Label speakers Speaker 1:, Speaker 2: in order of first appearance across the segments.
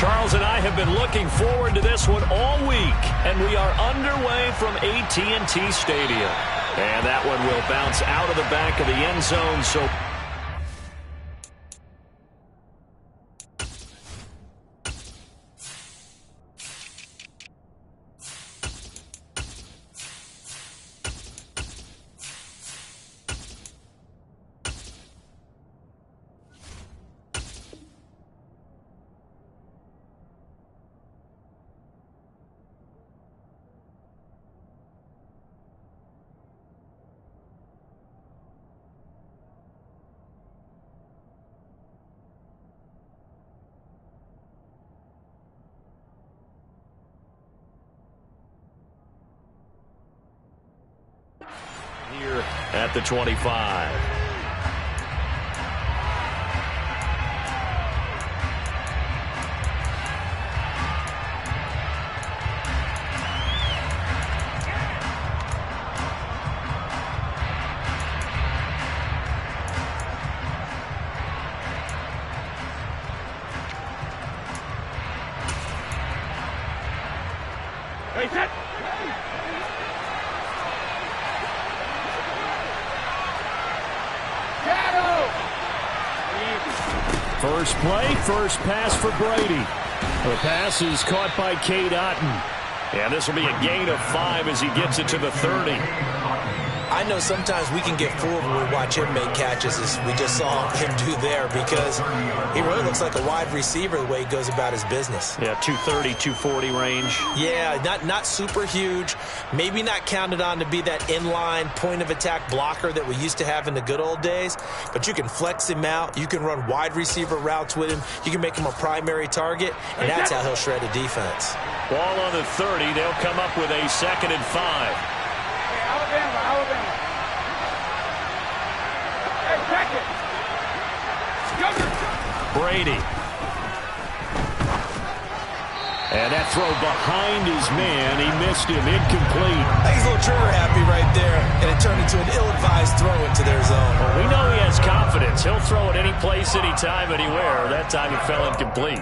Speaker 1: Charles and I have been looking forward to this one all week, and we are underway from AT&T Stadium. And that one will bounce out of the back of the end zone. So here at the 25. First play, first pass for Brady. The pass is caught by Cade Otton. And this will be a gain of 5 as he gets it to the 30.
Speaker 2: I know sometimes we can get fooled when we watch him make catches, as we just saw him do there, because he really looks like a wide receiver the way he goes about his business.
Speaker 1: Yeah, 230, 240 range.
Speaker 2: Yeah, not super huge. Maybe not counted on to be that inline point-of-attack blocker that we used to have in the good old days, but you can flex him out. You can run wide receiver routes with him. You can make him a primary target, and that's how he'll shred a defense.
Speaker 1: Ball on the 30. They'll come up with a 2nd and 5.
Speaker 3: Alabama. Hey, check it.
Speaker 1: Brady. And that throw behind his man. He missed him. Incomplete.
Speaker 2: He's a little trigger happy right there, and it turned into an ill-advised throw into their zone.
Speaker 1: Well, we know he has confidence. He'll throw it any place, anytime, anywhere. That time he fell incomplete.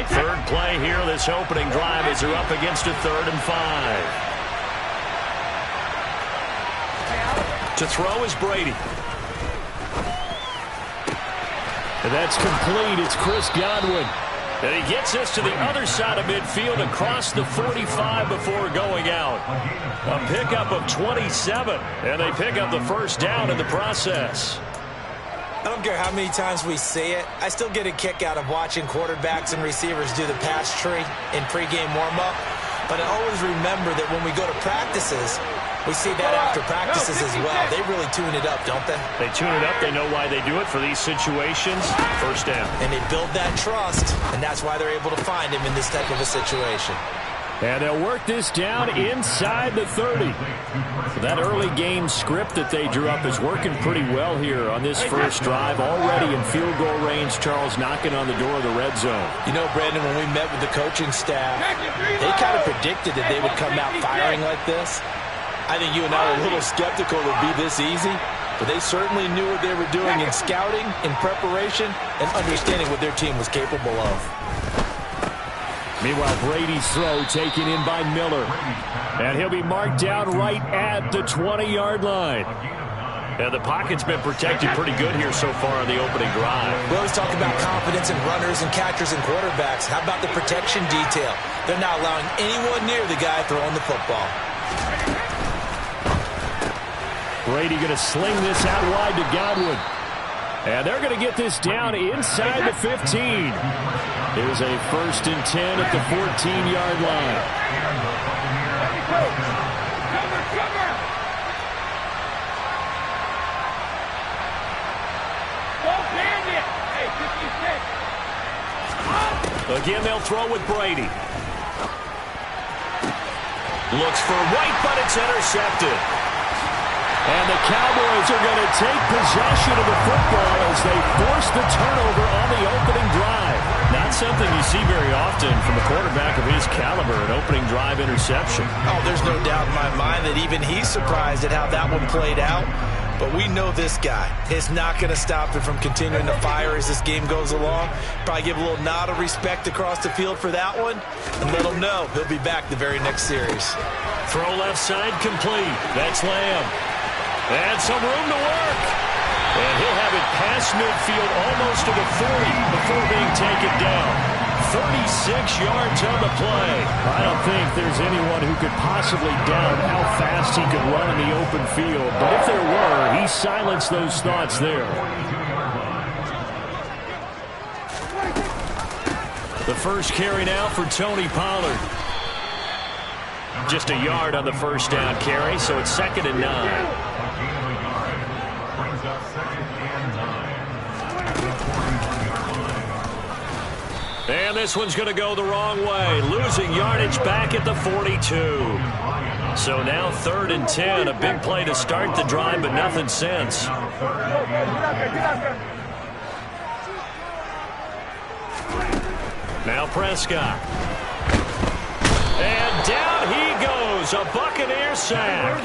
Speaker 1: Third play here, this opening drive, as they're up against a 3rd and 5. To throw is Brady. And that's complete. It's Chris Godwin. And he gets this to the other side of midfield across the 45 before going out. A pickup of 27, and they pick up the first down in the process.
Speaker 2: I don't care how many times we see it. I still get a kick out of watching quarterbacks and receivers do the pass tree in pregame warm-up. But I always remember that when we go to practices, we see that after practices as well. They really tune it up, don't they?
Speaker 1: They tune it up. They know why they do it for these situations. First down.
Speaker 2: And they build that trust, and that's why they're able to find him in this type of a situation.
Speaker 1: And they'll work this down inside the 30. That early game script that they drew up is working pretty well here on this first drive. Already in field goal range, Charles knocking on the door of the red zone.
Speaker 2: You know, Brandon, when we met with the coaching staff, they kind of predicted that they would come out firing like this. I think you and I were a little skeptical it would be this easy, but they certainly knew what they were doing in scouting, in preparation, and understanding what their team was capable of.
Speaker 1: Meanwhile, Brady's throw taken in by Miller. And he'll be marked down right at the 20-yard line. And the pocket's been protected pretty good here so far on the opening drive.
Speaker 2: We always talk about confidence in runners and catchers and quarterbacks. How about the protection detail? They're not allowing anyone near the guy throwing the football.
Speaker 1: Brady going to sling this out wide to Godwin. And they're going to get this down inside the 15. Here's a 1st and 10 at the 14-yard line. Again, they'll throw with Brady. Looks for White, but it's intercepted. And the Cowboys are going to take possession of the football as they force the turnover on the opening drive. Not Not something you see very often from a quarterback of his caliber, an opening drive interception.
Speaker 2: Oh, there's no doubt in my mind that even he's surprised at how that one played out. But we know this guy is not going to stop him from continuing to fire as this game goes along. Probably give a little nod of respect across the field for that one and let him know he'll be back the very next series.
Speaker 1: Throw left side complete. That's Lamb. And some room to work. And he'll have it past midfield almost to the 40 before being taken down. 36 yards on the play. I don't think there's anyone who could possibly doubt how fast he could run in the open field. But if there were, he silenced those thoughts there. The first carry now for Tony Pollard. Just a yard on the first down carry, so it's 2nd and 9. And this one's going to go the wrong way. Losing yardage back at the 42. So now 3rd and 10. A big play to start the drive, but nothing since. Now Prescott. And down he goes. A Buccaneer sack.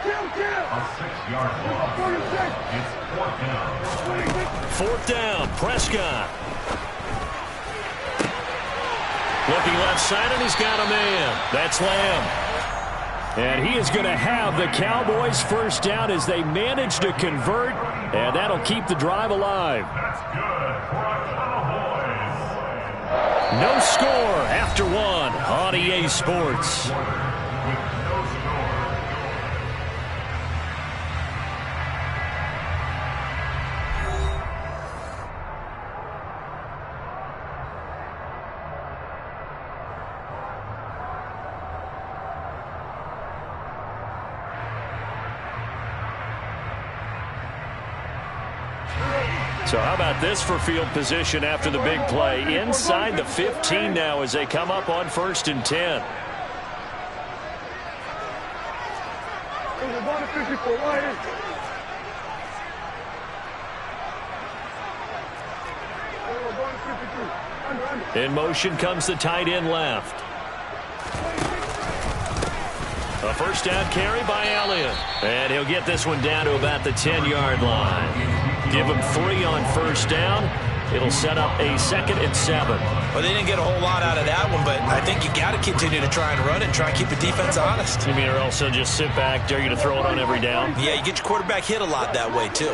Speaker 1: A 6-yard loss. It's 4th down. 4th down, Prescott. Looking left side, and he's got a man. That's Lamb. And he is going to have the Cowboys first down as they manage to convert, and that'll keep the drive alive. That's good for the Cowboys. No score after 1 on EA Sports. So how about this for field position after the big play? Inside the 15 now as they come up on 1st and 10. In motion comes the tight end left. A first down carry by Elliott. And he'll get this one down to about the 10-yard line. Give him 3 on first down. It'll set up a 2nd and 7.
Speaker 2: Well, they didn't get a whole lot out of that one, but I think you got to continue to try and run it and try and keep the defense honest.
Speaker 1: You mean, or else they'll just sit back, dare you to throw it on every down?
Speaker 2: Yeah, you get your quarterback hit a lot that way, too.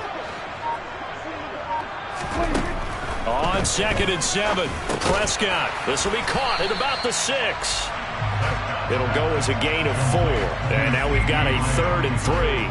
Speaker 1: On 2nd and 7, Prescott. This will be caught at about the 6. It'll go as a gain of 4. And now we've got a 3rd and 3.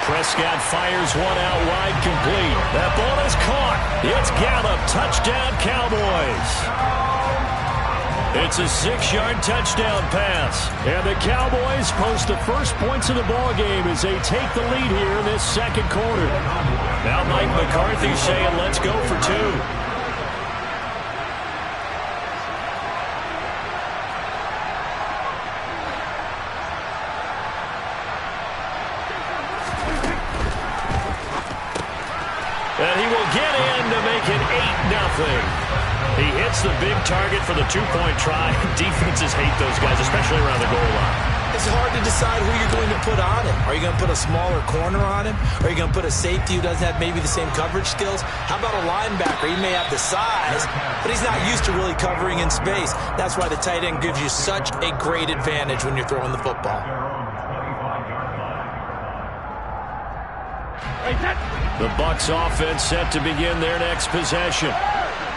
Speaker 1: Prescott fires one out wide, complete. That ball is caught. It's Gallup. Touchdown, Cowboys. It's a 6-yard touchdown pass. And the Cowboys post the first points of the ball game as they take the lead here in this 2nd quarter. Now Mike McCarthy saying, let's go for 2. And he will get in to make it 8-0. He hits the big target for the 2-point try. Defenses hate those guys, especially around the goal line.
Speaker 2: It's hard to decide who you're going to put on him. Are you going to put a smaller corner on him? Are you going to put a safety who doesn't have maybe the same coverage skills? How about a linebacker? He may have the size, but he's not used to really covering in space. That's why the tight end gives you such a great advantage when you're throwing the football.
Speaker 1: The Bucs offense set to begin their next possession.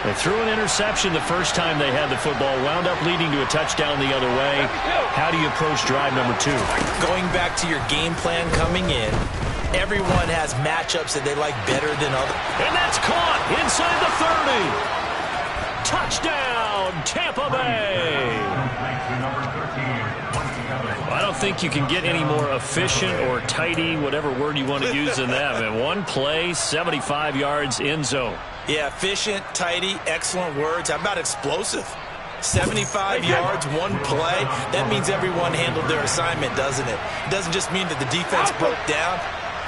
Speaker 1: They threw an interception the first time they had the football, wound up leading to a touchdown the other way. How do you approach drive number 2?
Speaker 2: Going back to your game plan coming in, Everyone has matchups that they like better than others.
Speaker 1: And that's caught inside the 30. Touchdown, Tampa Bay. I don't think you can get any more efficient or tidy, whatever word you want to use in that. Man, one play, 75 yards, end zone.
Speaker 2: Yeah, efficient, tidy, excellent words. How about explosive? 75 yards, one play. That means everyone handled their assignment, doesn't it? It doesn't just mean that the defense broke down.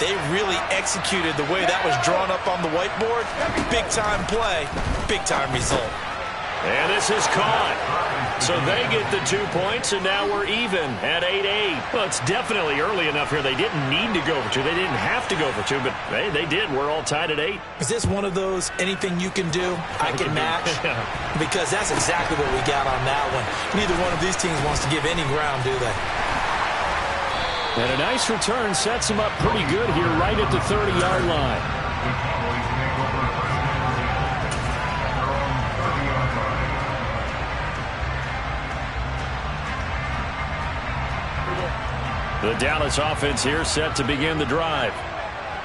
Speaker 2: They really executed the way that was drawn up on the whiteboard. Big-time play, big-time result.
Speaker 1: And this is caught. So they get the 2 points, and now we're even at 8-8. Well, it's definitely early enough here. They didn't need to go for 2. They didn't have to go for 2, but hey, they did. We're all tied at 8.
Speaker 2: Is this one of those anything you can do, I can match? Because that's exactly what we got on that one. Neither one of these teams wants to give any ground, do they?
Speaker 1: And a nice return sets them up pretty good here right at the 30-yard line. The Dallas offense here set to begin the drive.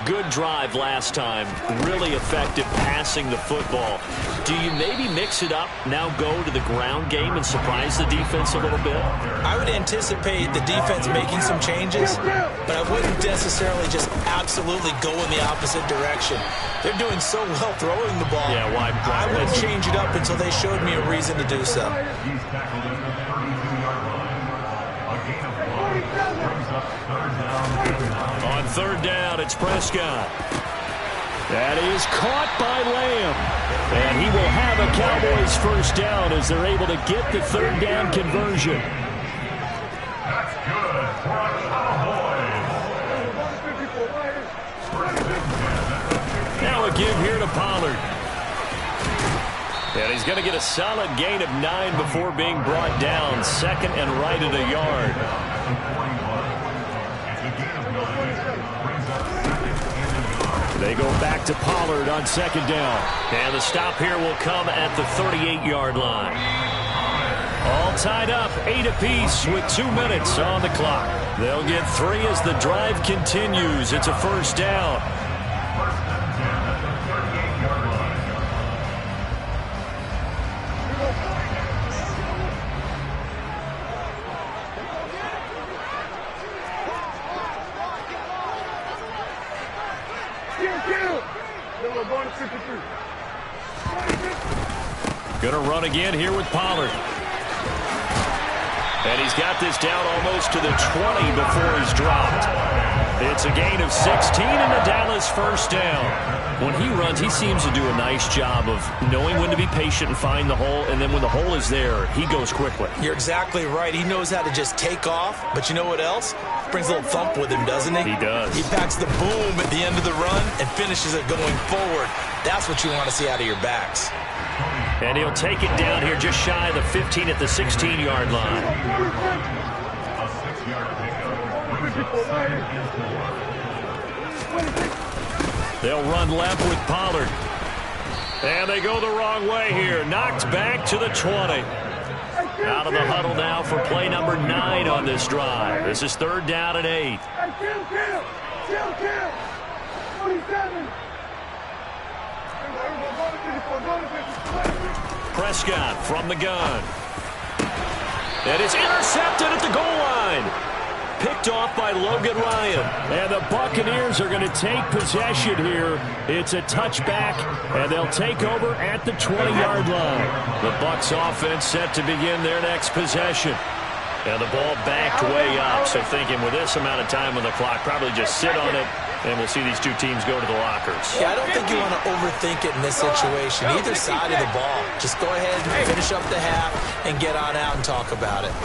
Speaker 1: Good drive last time. Really effective passing the football. Do you maybe mix it up, now go to the ground game and surprise the defense a little bit?
Speaker 2: I would anticipate the defense making some changes, but I wouldn't necessarily just absolutely go in the opposite direction. They're doing so well throwing the ball.
Speaker 1: Yeah, why
Speaker 2: I wouldn't change it up until they showed me a reason to do so.
Speaker 1: On third down, it's Prescott. That is caught by Lamb. And he will have a Cowboys first down as they're able to get the third down conversion.
Speaker 4: That's good for a Cowboys.
Speaker 1: Now a give here to Pollard. And he's going to get a solid gain of 9 before being brought down. Second and right at a yard. They go back to Pollard on second down. And the stop here will come at the 38-yard line. All tied up, 8 apiece with 2 minutes on the clock. They'll get 3 as the drive continues. It's a first down. Going to run again here with Pollard. And he's got this down almost to the 20 before he's dropped. It's a gain of 16 and a Dallas first down. When he runs, he seems to do a nice job of knowing when to be patient and find the hole, and then when the hole is there, he goes quickly.
Speaker 2: You're exactly right. He knows how to just take off, but you know what else? Brings a little thump with him, doesn't he?
Speaker 1: He does.
Speaker 2: He packs the boom at the end of the run and finishes it going forward. That's what you want to see out of your backs.
Speaker 1: And he'll take it down here just shy of the 15 at the 16-yard line. They'll run left with Pollard. And they go the wrong way here. Knocked back to the 20. Out of the huddle now for play number 9 on this drive. This is third down and 8. Prescott from the gun. And it's intercepted at the goal line. Picked off by Logan Ryan. And the Buccaneers are going to take possession here. It's a touchback, and they'll take over at the 20-yard line. The Bucs offense set to begin their next possession. And the ball backed way up, so thinking with this amount of time on the clock, probably just sit on it, and we'll see these two teams go to the lockers.
Speaker 2: Yeah, I don't think you want to overthink it in this situation. Either side of the ball. Just go ahead and finish up the half and get on out and talk about it.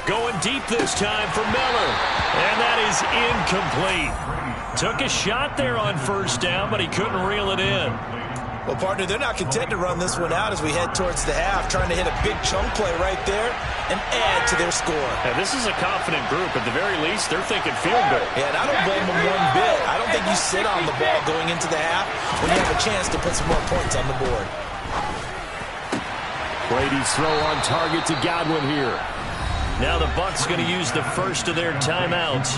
Speaker 1: Going deep this time for Miller. And that is incomplete. Took a shot there on first down, but he couldn't reel it in.
Speaker 2: Well, partner, they're not content to run this one out as we head towards the half, trying to hit a big chunk play right there and add to their score.
Speaker 1: Now, this is a confident group. At the very least, they're thinking field goal.
Speaker 2: Yeah, and I don't blame them one bit. I don't think you sit on the ball going into the half when you have a chance to put some more points on the board.
Speaker 1: Brady's throw on target to Godwin here. Now the Bucs going to use the first of their timeouts.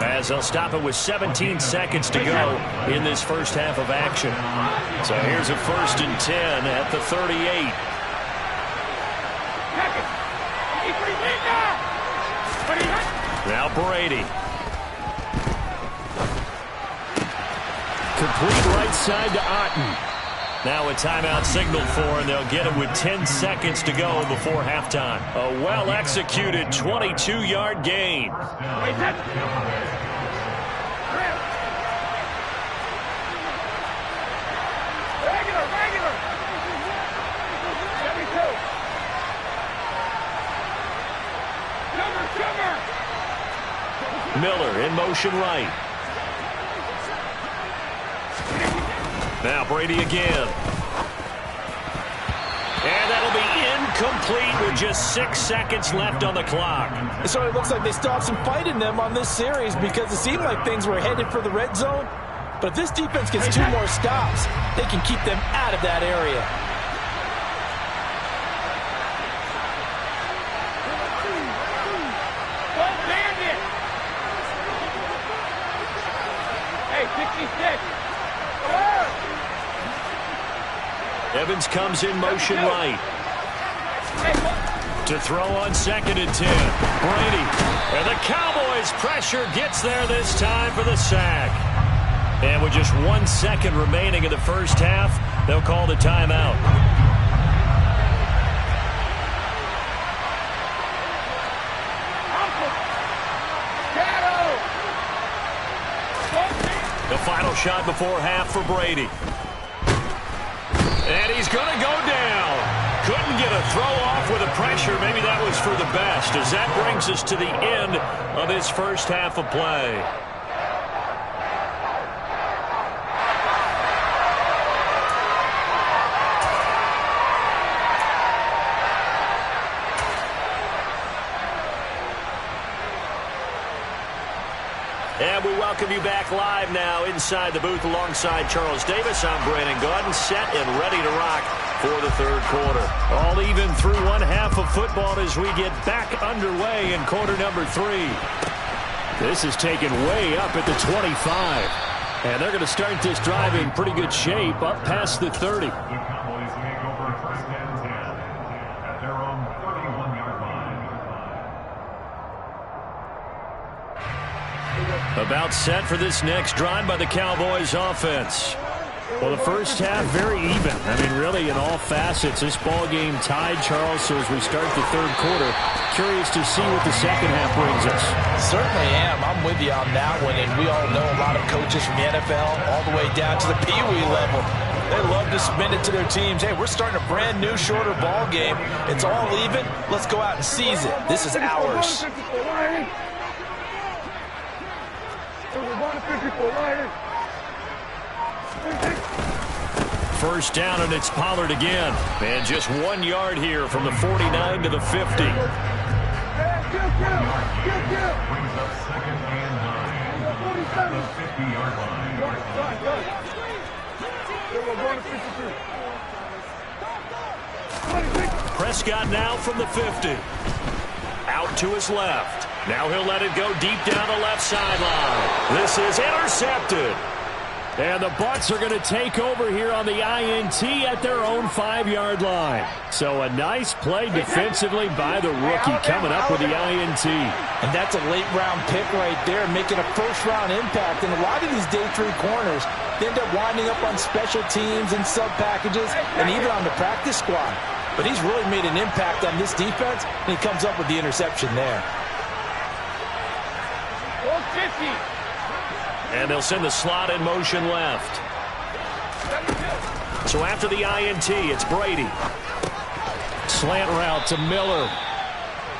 Speaker 1: as they'll stop it with 17 seconds to go in this first half of action. So here's a 1st and 10 at the 38. Now Brady. Complete right side to Otten. Now a timeout signal for, and they'll get it with 10 seconds to go before halftime. A well-executed 22-yard gain. Miller in motion right. Now Brady again. And that'll be incomplete with just 6 seconds left on the clock.
Speaker 2: So it looks like they still have some fight in them on this series because it seemed like things were headed for the red zone. But if this defense gets 2 more stops, they can keep them out of that area.
Speaker 1: Evans comes in motion right. To throw on 2nd and 10. Brady. And the Cowboys pressure gets there this time for the sack. And with just 1 second remaining in the first half, they'll call the timeout. The final shot before half for Brady. And he's going to go down. Couldn't get a throw off with the pressure. Maybe that was for the best, as that brings us to the end of this first half of play. And we welcome you back live now inside the booth alongside Charles Davis. I'm Brandon Gaudin, set and ready to rock for the third quarter. All even through one half of football as we get back underway in quarter number 3. This is taken way up at the 25. And they're going to start this drive in pretty good shape up past the 30.
Speaker 4: The Cowboys take over 1st and 10 at their own 31-yard line.
Speaker 1: About set for this next drive by the Cowboys offense. Well, the first half very even. I mean, really in all facets. This ball game tied, Charles. So as we start the third quarter, curious to see what the second half brings us.
Speaker 2: Certainly am. I'm with you on that one. And we all know a lot of coaches from the NFL all the way down to the Pee-wee level. They love to submit it to their teams. Hey, we're starting a brand new, shorter ball game. It's all even. Let's go out and seize it. This is ours.
Speaker 1: First down, and it's Pollard again. And just 1 yard here from the 49 to the 50.
Speaker 4: Brings up 2nd and 9 at the 50-yard line.
Speaker 1: Prescott now from the 50. Out to his left. Now he'll let it go deep down the left sideline. This is intercepted. And the Bucs are going to take over here on the INT at their own 5-yard line. So a nice play defensively by the rookie coming up with the INT.
Speaker 2: And that's a late-round pick right there, making a first-round impact. And a lot of these day 3 corners, they end up winding up on special teams and sub-packages and even on the practice squad. But he's really made an impact on this defense, and he comes up with the interception there.
Speaker 1: And they'll send the slot in motion left. So after the INT, it's Brady. Slant route to Miller.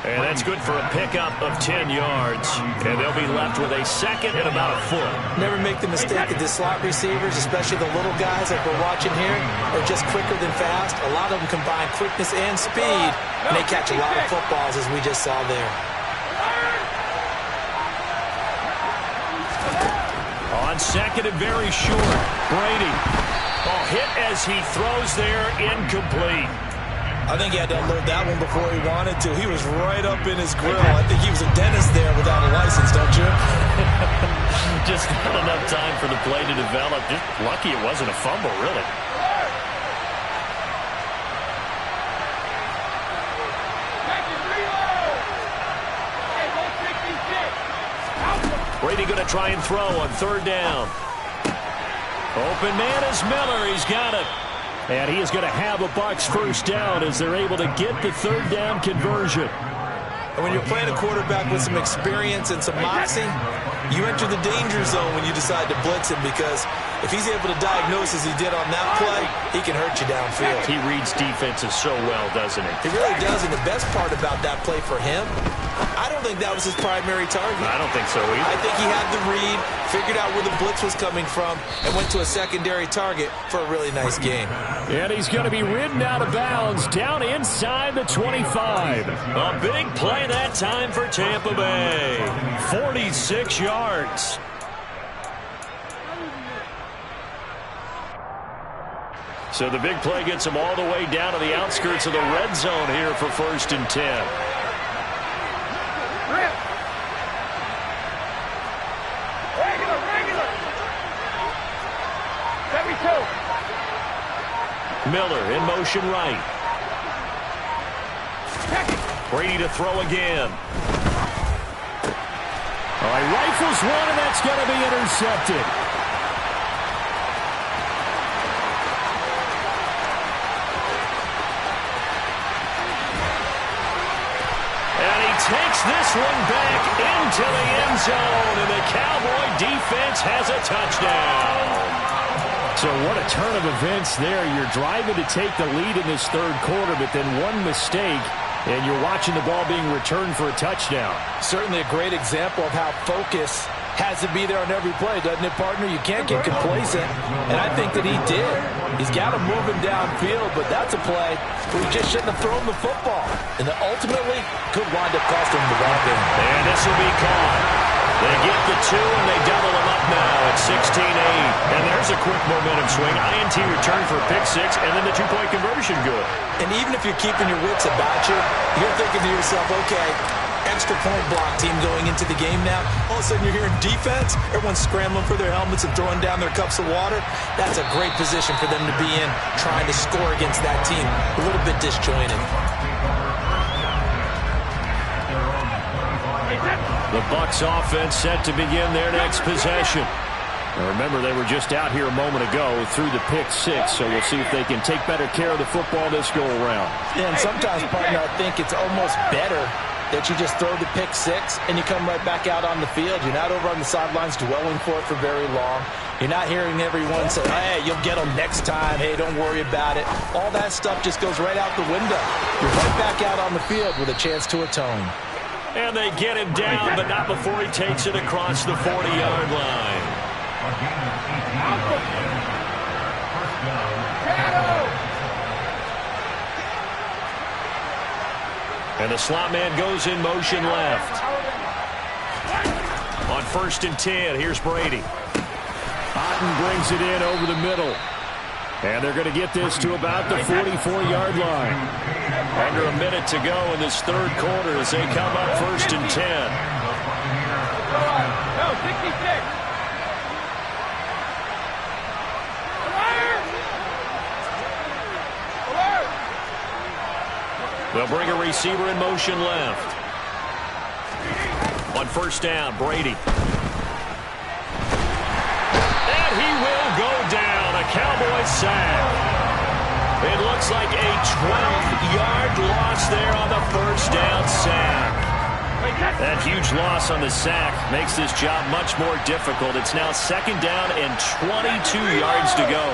Speaker 1: And that's good for a pickup of 10 yards. And they'll be left with a second and about a foot.
Speaker 2: Never make the mistake of the slot receivers, especially the little guys like we're watching here, are just quicker than fast. A lot of them combine quickness and speed, and they catch a lot of footballs, as we just saw there.
Speaker 1: On second and very short, Brady. Oh, hit as he throws there, incomplete.
Speaker 2: I think he had to unload that one before he wanted to. He was right up in his grill. I think he was a dentist there without a license, don't you?
Speaker 1: Just not enough time for the play to develop. Just lucky it wasn't a fumble, really. Brady going to try and throw on third down. Open man is Miller. He's got it. And he is going to have a Bucs first down as they're able to get the third down conversion.
Speaker 2: And when you're playing a quarterback with some experience and some moxie, you enter the danger zone when you decide to blitz him, because if he's able to diagnose as he did on that play, he can hurt you downfield.
Speaker 1: He reads defenses so well, doesn't he?
Speaker 2: He really does, and the best part about that play for him, I don't think that was his primary target.
Speaker 1: I don't think so either.
Speaker 2: I think he had the read, figured out where the blitz was coming from, and went to a secondary target for a really nice game.
Speaker 1: And he's going to be ridden out of bounds down inside the 25. A big play that time for Tampa Bay. 46 yards. So the big play gets him all the way down to the outskirts of the red zone here for 1st and 10. Miller in motion right. Brady to throw again. All right, rifles one, and that's going to be intercepted. And he takes this one back into the end zone, and the Cowboy defense has a touchdown. So what a turn of events there. You're driving to take the lead in this third quarter, but then one mistake, and you're watching the ball being returned for a touchdown.
Speaker 2: Certainly a great example of how focus has to be there on every play, doesn't it, partner? You can't get complacent, and I think that he did. He's got to move him downfield, but that's a play where he just shouldn't have thrown the football. And that ultimately could wind up costing him the ball game.
Speaker 1: And this will be caught. They get the 2, and they double them up now at 16-8. And there's a quick momentum swing. INT return for a pick 6, and then the 2-point conversion good.
Speaker 2: And even if you're keeping your wits about you, you're thinking to yourself, okay, extra point block team going into the game now. All of a sudden you're hearing defense. Everyone's scrambling for their helmets and throwing down their cups of water. That's a great position for them to be in, trying to score against that team. A little bit disjointed.
Speaker 1: The Bucs offense set to begin their next possession. Now remember, they were just out here a moment ago through the pick 6, so we'll see if they can take better care of the football this go-around.
Speaker 2: Yeah, and sometimes, partner, I think it's almost better that you just throw the pick 6 and you come right back out on the field. You're not over on the sidelines dwelling for it for very long. You're not hearing everyone say, hey, you'll get them next time. Hey, don't worry about it. All that stuff just goes right out the window. You're right back out on the field with a chance to atone.
Speaker 1: And they get him down, but not before he takes it across the 40-yard line. And the slot man goes in motion left. On 1st and 10, here's Brady. Otten brings it in over the middle. And they're going to get this to about the 44-yard line. Under a minute to go in this third quarter as they come up 1st and 10.
Speaker 3: No, 66.
Speaker 1: They'll bring a receiver in motion left. On 1st down, Brady. And he will go down. A Cowboy sack. It looks like a 12-yard loss there on the 1st down sack. That huge loss on the sack makes this job much more difficult. It's now 2nd down and 22 yards to go.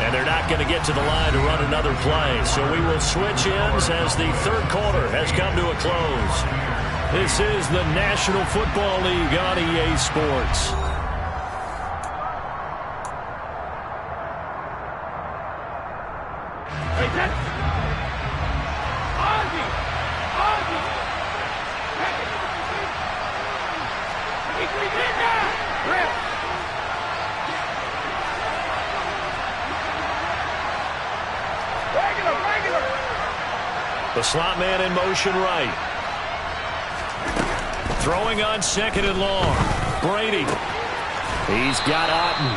Speaker 1: And they're not going to get to the line to run another play. So we will switch ends as the third quarter has come to a close. This is the National Football League on EA Sports. The slot man in motion right. Throwing on second and long. Brady. He's got Otten.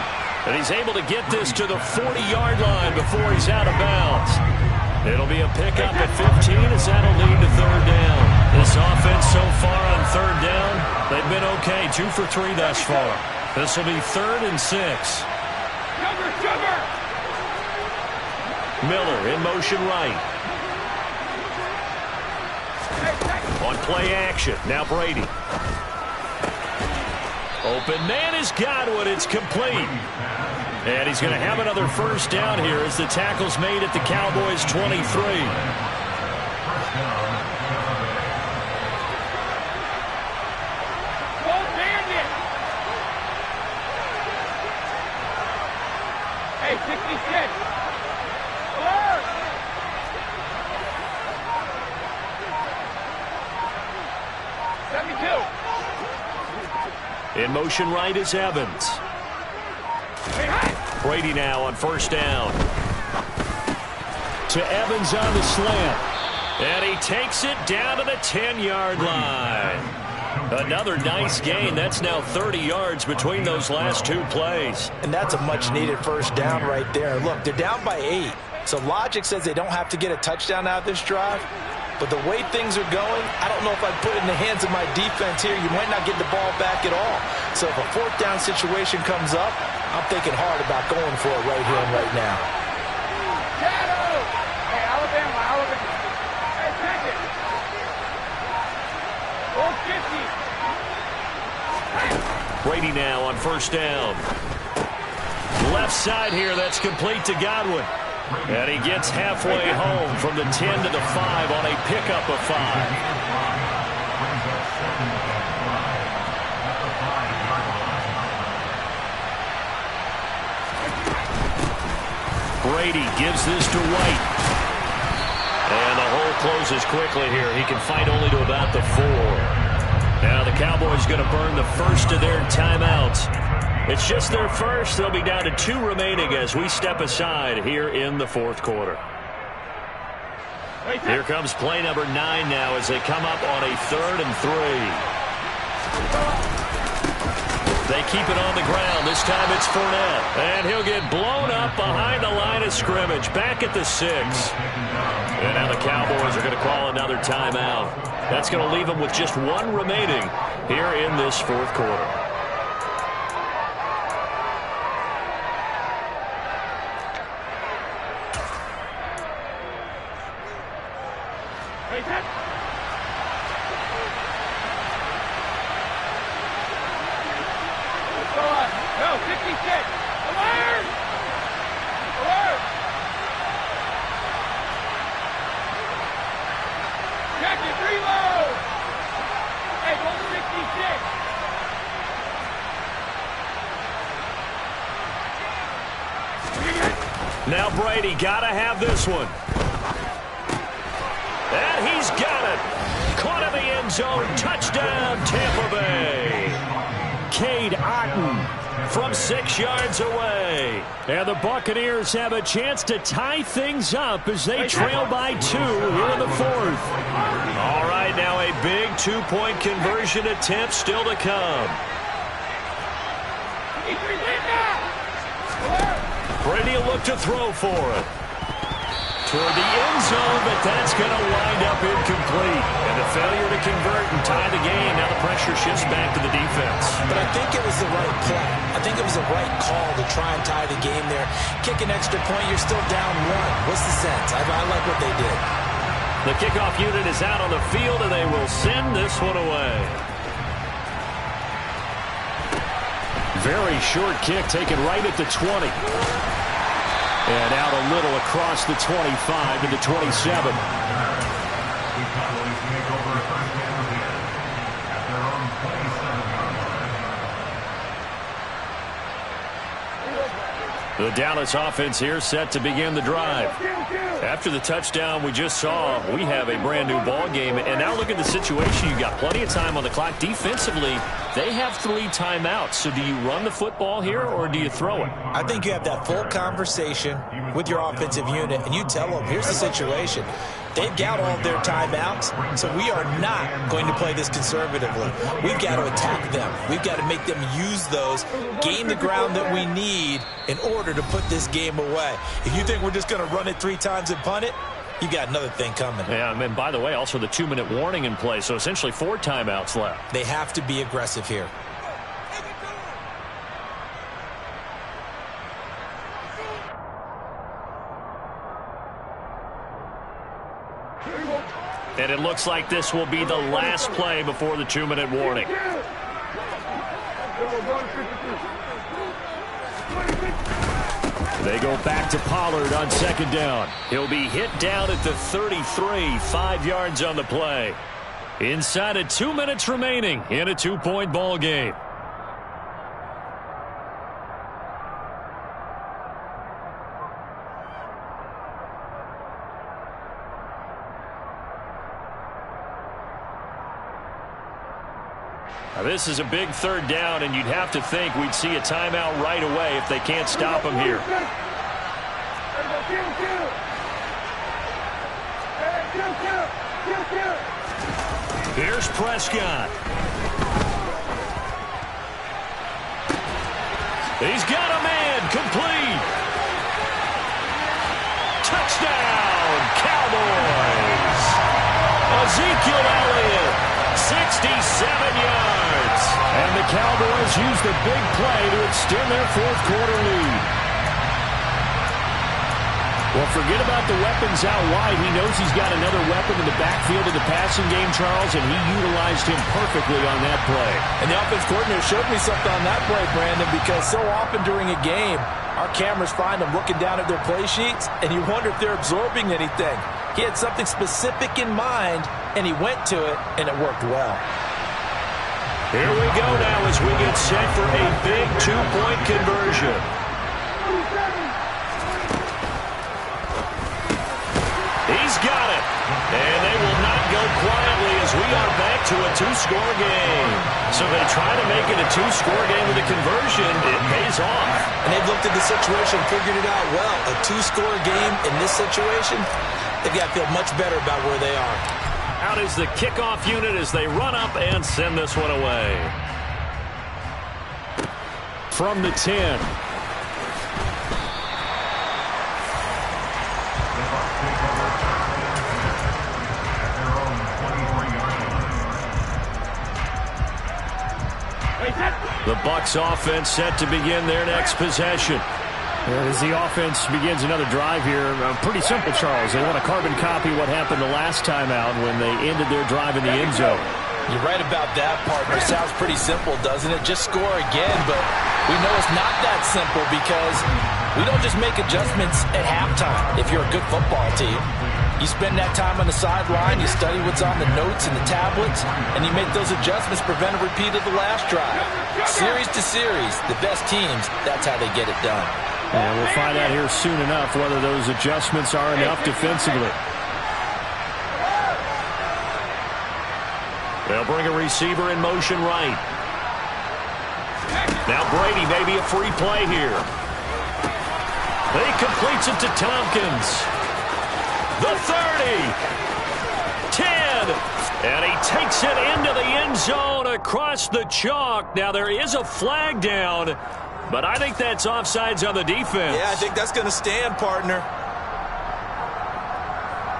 Speaker 1: And he's able to get this to the 40-yard line before he's out of bounds. It'll be a pickup at 15 as that'll lead to third down. This offense so far on third down, they've been okay. 2 for 3 thus far. This will be 3rd and 6. Miller in motion right. On play action. Now Brady. Open man is Godwin. It's complete. And he's going to have another first down here as the tackle's made at the Cowboys' 23.
Speaker 3: Hey, 66.
Speaker 1: In motion right is Evans. Brady now on first down. To Evans on the slant. And he takes it down to the 10-yard line. Another nice gain. That's now 30 yards between those last 2 plays.
Speaker 2: And that's a much-needed first down right there. Look, they're down by 8. So logic says they don't have to get a touchdown out of this drive. But the way things are going, I don't know if I'd put it in the hands of my defense here. You might not get the ball back at all. So if a 4th down situation comes up, I'm thinking hard about going for it right here and right now.
Speaker 3: Hey, Alabama. Hey, check it. Oh, 50.
Speaker 1: Brady now on first down. Left side here, that's complete to Godwin. And he gets halfway home from the 10 to the 5 on a pickup of 5. Brady gives this to White. And the hole closes quickly here. He can fight only to about the 4. Now the Cowboys going to burn the first of their timeouts. It's just their first. They'll be down to 2 remaining as we step aside here in the 4th quarter. Here comes play number 9 now as they come up on a 3rd and 3. They keep it on the ground. This time it's Fournette. And he'll get blown up behind the line of scrimmage. Back at the 6. And now the Cowboys are going to call another timeout. That's going to leave them with just 1 remaining here in this 4th quarter.
Speaker 3: No, 56. Alert! Alert! Check it, reload! Hey, go 66.
Speaker 1: Now Brady got to have this one. And he's got it. Caught in the end zone. Touchdown, Tampa Bay. Cade Otten from 6 yards away. And the Buccaneers have a chance to tie things up as they trail by 2 here in the 4th. All right, now a big 2-point conversion attempt still to come. Brady will look to throw for it. Toward the end zone, but that's going to wind up incomplete. And the failure to convert and tie the game. Now the pressure shifts back to the defense.
Speaker 2: But I think it was the right play. I think it was the right call to try and tie the game there. Kick an extra point, you're still down 1. What's the sense? I like what they did.
Speaker 1: The kickoff unit is out on the field, and they will send this one away. Very short kick taken right at the 20. And out a little across the 25 to the 27. The Dallas offense here set to begin the drive. After the touchdown we just saw, we have a brand new ball game. And now look at the situation. You've got plenty of time on the clock. Defensively, they have 3 timeouts. So do you run the football here or do you throw it?
Speaker 2: I think you have that full conversation with your offensive unit, and you tell them, here's the situation. They've got all of their timeouts, so we are not going to play this conservatively. We've got to attack them. We've got to make them use those, gain the ground that we need in order to put this game away. If you think we're just going to run it 3 times and punt it, you got another thing coming.
Speaker 1: Yeah, and by the way, also the 2-minute warning in play, so essentially 4 timeouts left.
Speaker 2: They have to be aggressive here.
Speaker 1: And it looks like this will be the last play before the 2-minute warning. They go back to Pollard on 2nd down. He'll be hit down at the 33, 5 yards on the play. Inside of 2 minutes remaining in a 2-point ball game. Now, this is a big 3rd down, and you'd have to think we'd see a timeout right away if they can't stop him here. Here's Prescott. He's got a man, complete. Touchdown, Cowboys. Ezekiel Elliott, 67 yards. And the Cowboys used a big play to extend their 4th quarter lead. Well, forget about the weapons out wide. He knows he's got another weapon in the backfield of the passing game, Charles, and he utilized him perfectly on that play.
Speaker 2: And the offense coordinator showed me something on that play, Brandon, because so often during a game, our cameras find them looking down at their play sheets, and you wonder if they're absorbing anything. He had something specific in mind, and he went to it, and it worked well.
Speaker 1: Here we go now as we get set for a big 2-point conversion. He's got it. And they will not go quietly as we are back to a 2-score game. So they try to make it a 2-score game with a conversion. It pays off.
Speaker 2: And they've looked at the situation, figured it out well. A 2-score game in this situation, they've got to feel much better about where they are.
Speaker 1: Out is the kickoff unit as they run up and send this one away. From the 10. The Bucs offense set to begin their next possession. As the offense begins another drive here, pretty simple, Charles. They want to carbon copy what happened the last time out when they ended their drive in the end zone.
Speaker 2: You're right about that, partner. Sounds pretty simple, doesn't it? Just score again, but we know it's not that simple because we don't just make adjustments at halftime if you're a good football team. You spend that time on the sideline, you study what's on the notes and the tablets, and you make those adjustments, prevent a repeat of the last drive. Series to series, the best teams, that's how they get it done.
Speaker 1: And we'll find out here soon enough whether those adjustments are enough defensively. They'll bring a receiver in motion right. Now Brady, maybe a free play here. He completes it to Tompkins. The 30, 10, and he takes it into the end zone across the chalk. Now there is a flag down, but I think that's offsides on the defense.
Speaker 2: Yeah, I think that's going to stand, partner.